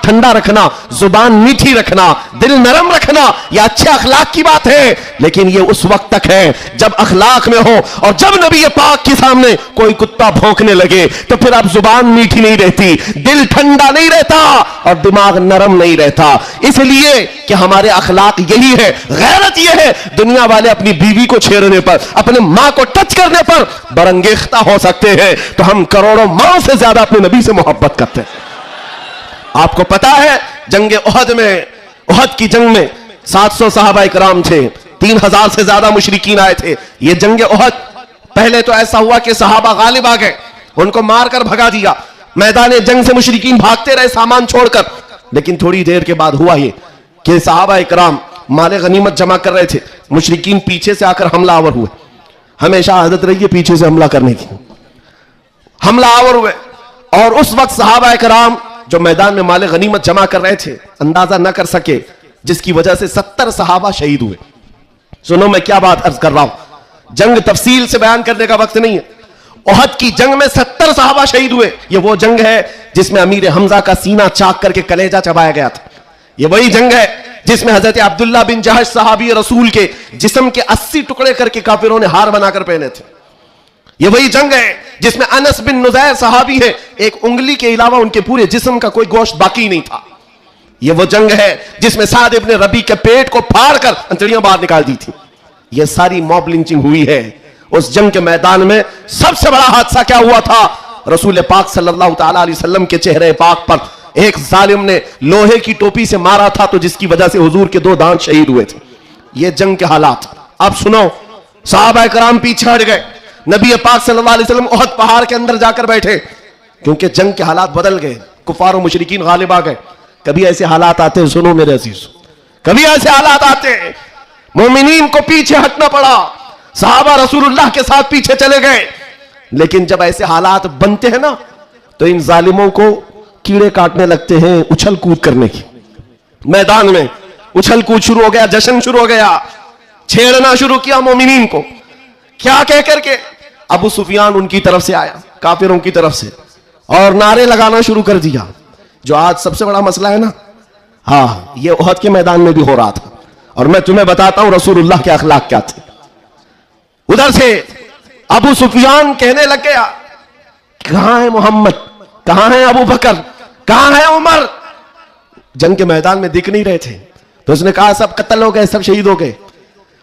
ठंडा रखना, जुबान मीठी रखना, दिल नरम रखना, यह अच्छे अखलाक की बात है, लेकिन यह उस वक्त तक है जब अखलाक में हो। और जब नबी पाक के सामने कोई कुत्ता भौंकने लगे तो फिर अब जुबान मीठी नहीं रहती, दिल ठंडा नहीं रहता और दिमाग नरम नहीं रहता। इसलिए कि हमारे अखलाक यही है। गैरत यह है, दुनिया वाले अपनी बीवी को छेड़ने पर, अपने मां को टच करने पर बरंगेख्ता हो सकते हैं, तो हम करोड़ों मां से ज्यादा अपने नबी से मोहब्बत करते हैं। आपको पता है जंग उहद में, उहद की जंग में 700 सहाबा इकराम थे, 3000 से ज्यादा मुशरिकीन आए थे। ये जंग उहद पहले तो ऐसा हुआ कि सहाबा गालिब आ गए, उनको मारकर भगा दिया, मैदान जंग से मुशरिकीन भागते रहे सामान छोड़कर। लेकिन थोड़ी देर के बाद हुआ ये कि सहाबा इकराम माले गनीमत जमा कर रहे थे, मुशरिकीन पीछे से आकर हमलावर हुए। हमेशा आदत रही है पीछे से हमला करने की, हमलावर हुए। और उस वक्त सहाबा इकराम जो मैदान में माले गनीमत जमा कर रहे थे अंदाजा न कर सके, जिसकी वजह से 70 सहाबा शहीद हुए। सुनो मैं क्या बात अर्ज कर रहा हूं, जंग तफसील से बयान करने का वक्त नहीं है। उहद की जंग में 70 सहाबा शहीद हुए। ये वो जंग है जिसमें अमीर हमजा का सीना चाक करके कलेजा चबाया गया था। ये वही जंग है जिसमें हजरत अब्दुल्ला बिन जहश सहाबी रसूल के जिस्म के 80 टुकड़े करके काफिरों ने हार बनाकर पहने थे। ये वही जंग है जिसमें अनस बिन नुज़ैर सहाबी है, एक उंगली के अलावा उनके पूरे जिस्म का कोई गोश्त बाकी नहीं था। ये वो जंग है जिसमें साद इब्न रबी के पेट को फाड़कर अंतड़ियां बाहर निकाल दी थी। ये सारी मॉब लिंचिंग हुई है। उस जंग के मैदान में सबसे बड़ा हादसा क्या हुआ था, रसूल पाक सल्लल्लाहु तआला अलैहि वसल्लम के चेहरे पाक पर एक जालिम ने लोहे की टोपी से मारा था, तो जिसकी वजह से हुजूर के 2 दांत शहीद हुए थे। ये जंग के हालात। अब सुनो, सहाबा कराम पीछे हट गए, नबी पाक सल्लल्लाहु अलैहि वसल्लम उहद पहाड़ के अंदर जाकर बैठे, क्योंकि जंग के हालात बदल गए, कुफार और मुशरिकीन गालिब आ गए। कभी ऐसे हालात आते हैं, सुनो मेरे अजीज, कभी ऐसे हालात आते हैं मोमिनीन को पीछे हटना पड़ा, सहाबा रसूलुल्लाह के साथ पीछे चले गए। लेकिन जब ऐसे हालात बनते हैं ना, तो इन जालिमों को कीड़े काटने लगते हैं उछल कूद करने की। मैदान में उछल कूद शुरू हो गया, जश्न शुरू हो गया, छेड़ना शुरू किया मोमिनीन को। क्या कह करके अबू सुफियान उनकी तरफ से आया, काफिरों की तरफ से, और नारे लगाना शुरू कर दिया। जो आज सबसे बड़ा मसला है ना, हाँ, ये उहद के मैदान में भी हो रहा था। और मैं तुम्हें बताता हूं रसूलुल्लाह के अखलाक क्या थे। उधर से अबू सुफियान कहने लग गया, कहां है मोहम्मद, कहां है अबू बकर, कहां है उमर। जंग के मैदान में दिख नहीं रहे थे। तो उसने कहा सब कत्ल हो गए, सब शहीद हो गए।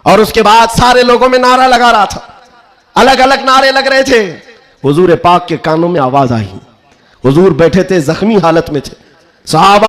और उसके बाद सारे लोगों में नारा लगा रहा था, अलग अलग नारे लग रहे थे। हुजूर पाक के कानों में आवाज आई, हुजूर बैठे थे, जख्मी हालत में थे, सहाबा